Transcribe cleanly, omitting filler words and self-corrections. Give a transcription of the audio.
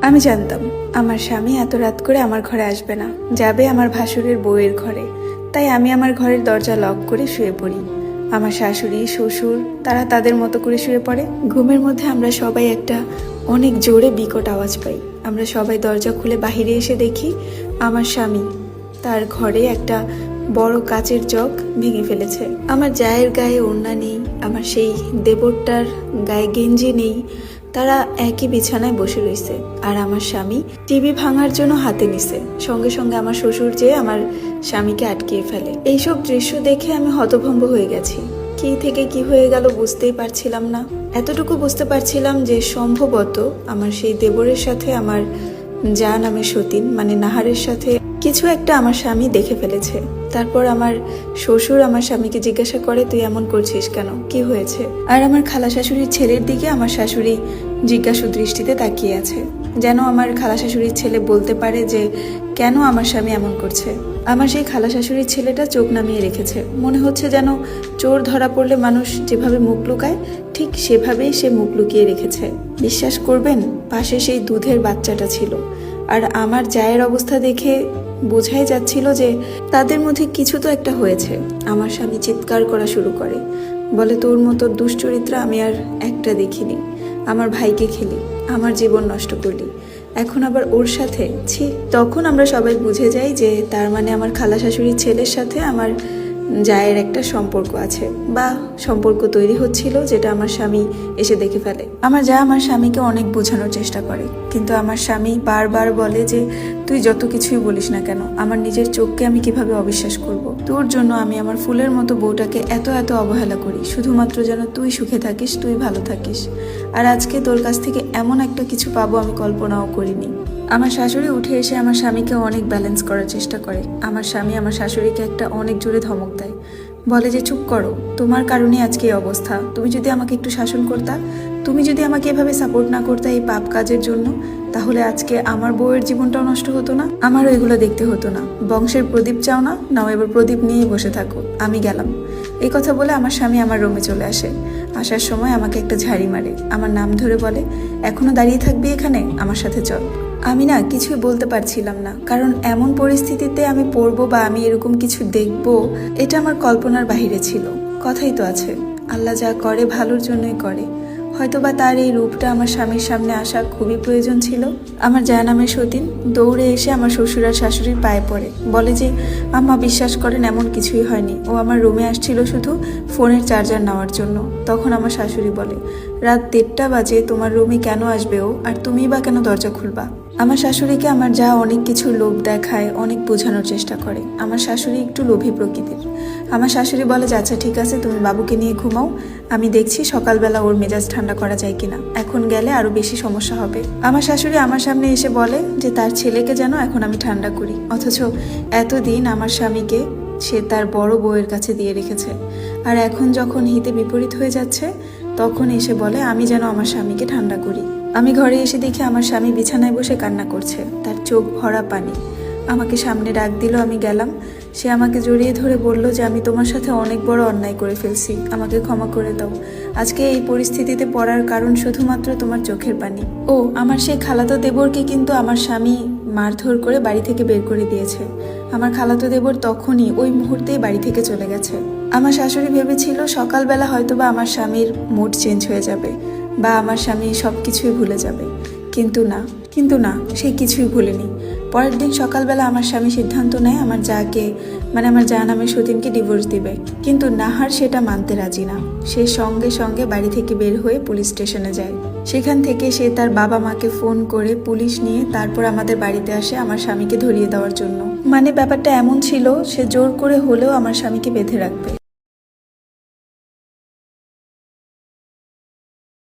আমি জানতাম আমার স্বামী এত রাত করে আমার ঘরে আসবে না, যাবে আমার ভাসুরের বউয়ের ঘরে। তাই আমি আমার ঘরের দরজা লক করে শুয়ে পড়ি। আমার শাশুড়ি শ্বশুর তারা তাদের মতো করে শুয়ে পড়ে। ঘুমের মধ্যে আমরা সবাই একটা অনেক জোরে বিকট আওয়াজ পাই। আমরা সবাই দরজা খুলে বাহিরে এসে দেখি আমার স্বামী তার ঘরে একটা বড় কাচের জগ ভেঙে ফেলেছে। আমার জায়ের গায়ে ওড়না নেই, আমার সেই দেবরটার গায়ে গেঞ্জি নেই। তারা একই বিছানায় বসে রয়েছে, আর আমার স্বামী টিভি ভাঙার জন্য হাতে নিছে। সঙ্গে সঙ্গে আমার শ্বশুর যেয়ে আমার স্বামীকে আটকিয়ে ফেলে। এইসব দৃশ্য দেখে আমি হতভম্ব হয়ে গেছি। কি থেকে কি হয়ে গেল বুঝতেই পারছিলাম না। এতটুকু বুঝতে পারছিলাম যে সম্ভবত আমার সেই দেবরের সাথে আমার যা নামে সতীন মানে নাহারের সাথে কিছু একটা আমার স্বামী দেখে ফেলেছে। তারপর আমার শ্বশুর আমার স্বামীকে জিজ্ঞাসা করে, তুই এমন করছিস কেন, কি হয়েছে? আর আমার খালা শাশুড়ির ছেলের দিকে আমার শাশুড়ি জিজ্ঞাসু দৃষ্টিতে তাকিয়ে আছে, যেন আমার খালা শাশুড়ির ছেলে বলতে পারে যে কেন আমার স্বামী এমন করছে। আমার সেই খালা শাশুড়ির ছেলেটা চোখ নামিয়ে রেখেছে, মনে হচ্ছে যেন চোর ধরা পড়লে মানুষ যেভাবে মুখ লুকায় ঠিক সেভাবেই সে মুখ লুকিয়ে রেখেছে। বিশ্বাস করবেন, পাশে সেই দুধের বাচ্চাটা ছিল। আর আমার জায়ের অবস্থা দেখে বোঝাই যাচ্ছিল যে তাদের মধ্যে কিছু তো একটা হয়েছে। আমার স্বামী চিৎকার করা শুরু করে, বলে তোর মতো দুশ্চরিত্র আমি আর একটা দেখিনি। আমার ভাইকে খেলি, আমার জীবন নষ্ট করলি, এখন আবার ওর সাথে। ছি। তখন আমরা সবাই বুঝে যাই যে তার মানে আমার খালা শাশুড়ির ছেলের সাথে আমার জায়ের একটা সম্পর্ক আছে, বা সম্পর্ক তৈরি হচ্ছিল, যেটা আমার স্বামী এসে দেখে ফেলে। আমার যা আমার স্বামীকে অনেক বোঝানোর চেষ্টা করে, কিন্তু আমার স্বামী বারবার বলে যে তুই যত কিছুই বলিস না কেন, আমার নিজের চোখকে আমি কিভাবে অবিশ্বাস করব? তোর জন্য আমি আমার ফুলের মতো বউটাকে এত এত অবহেলা করি, শুধুমাত্র যেন তুই সুখে থাকিস, তুই ভালো থাকিস। আর আজকে তোর কাছ থেকে এমন একটা কিছু পাবো আমি কল্পনাও করিনি। আমার শাশুড়ি উঠে এসে আমার স্বামীকে অনেক ব্যালেন্স করার চেষ্টা করে। আমার স্বামী আমার শাশুড়িকে একটা অনেক জোরে ধমক দেয়, বলে যে চুপ করো, তোমার কারণে আজকে এই অবস্থা। তুমি যদি আমাকে একটু শাসন করতা, তুমি যদি আমাকে এভাবে সাপোর্ট না করতে এই পাপ কাজের জন্য, তাহলে আজকে আমার বউয়ের জীবনটাও নষ্ট হতো না, আমারও এগুলো দেখতে হতো না। বংশের প্রদীপ চাও না, নাও এবার প্রদীপ নিয়েই বসে থাকো, আমি গেলাম। এই কথা বলে আমার স্বামী আমার রুমে চলে আসে। আসার সময় আমাকে একটা ঝাড়ি মারে, আমার নাম ধরে বলে, এখনো দাঁড়িয়ে থাকবি এখানে, আমার সাথে চল। আমি না কিছুই বলতে পারছিলাম না, কারণ এমন পরিস্থিতিতে আমি পড়বো বা আমি এরকম কিছু দেখবো এটা আমার কল্পনার বাহিরে ছিল। কথাই তো আছে, আল্লাহ যা করে ভালোর জন্যই করে। হয়তোবা তার এই রূপটা আমার স্বামীর সামনে আসা খুবই প্রয়োজন ছিল। আমার জানামের সতীন দৌড়ে এসে আমার শ্বশুর আর শাশুড়ির পায়ে পড়ে, বলে যে আম্মা বিশ্বাস করেন এমন কিছুই হয়নি, ও আমার রুমে আসছিল শুধু ফোনের চার্জার নেওয়ার জন্য। তখন আমার শাশুড়ি বলে, রাত 1:30 বাজে তোমার রুমে কেন আসবে ও, আর তুমিই বা কেন দরজা খুলবা? আমার শাশুড়িকে আমার যা অনেক কিছু লোভ দেখায়, অনেক বোঝানোর চেষ্টা করে। আমার শাশুড়ি একটু লোভী প্রকৃতির। আমার শাশুড়ি বলে যে আচ্ছা ঠিক আছে, তুমি বাবুকে নিয়ে ঘুমাও, আমি দেখছি সকালবেলা ওর মেজাজ ঠান্ডা করা যায় কিনা, এখন গেলে আরো বেশি সমস্যা হবে। আমার শাশুড়ি আমার সামনে এসে বলে যে তার ছেলেকে যেন এখন আমি ঠান্ডা করি, অথচ এতদিন আমার স্বামীকে সে তার বড় বউয়ের কাছে দিয়ে রেখেছে। আর এখন যখন হিতে বিপরীত হয়ে যাচ্ছে, তখন এসে বলে আমি যেন আমার স্বামীকে ঠান্ডা করি। আমি ঘরে এসে দেখি আমার স্বামী বিছানায় বসে কান্না করছে, তার চোখ ভরা পানি। আমাকে সামনে ডাক দিল, আমি গেলাম। সে আমাকে জড়িয়ে ধরে বলল যে আমি তোমার সাথে অনেক বড় অন্যায় করে ফেলছি, আমাকে ক্ষমা করে দাও। আজকে এই পরিস্থিতিতে পড়ার কারণ শুধুমাত্র তোমার চোখের পানি। ও আমার সেই খালাতো দেবরকে কিন্তু আমার স্বামী মারধর করে বাড়ি থেকে বের করে দিয়েছে। আমার খালাতো দেবর তখনই ওই মুহূর্তেই বাড়ি থেকে চলে গেছে। আমার শাশুড়ি ভেবেছিল সকালবেলা হয়তোবা আমার স্বামীর মুড চেঞ্জ হয়ে যাবে বা আমার স্বামী সব কিছুই ভুলে যাবে, কিন্তু না, সে কিছুই ভুলেনি। পরের দিন সকালবেলা আমার স্বামী সিদ্ধান্ত নেয় আমার যাকে মানে আমার যা নামে সতীনকে ডিভোর্স দিবে, কিন্তু নাহার সেটা মানতে রাজি না। সে সঙ্গে সঙ্গে বাড়ি থেকে বের হয়ে পুলিশ স্টেশনে যায়। সেখান থেকে সে তার বাবা মাকে ফোন করে পুলিশ নিয়ে তারপর আমাদের বাড়িতে আসে আমার স্বামীকে ধরিয়ে দেওয়ার জন্য। মানে ব্যাপারটা এমন ছিল, সে জোর করে হলেও আমার স্বামীকে বেঁধে রাখবে।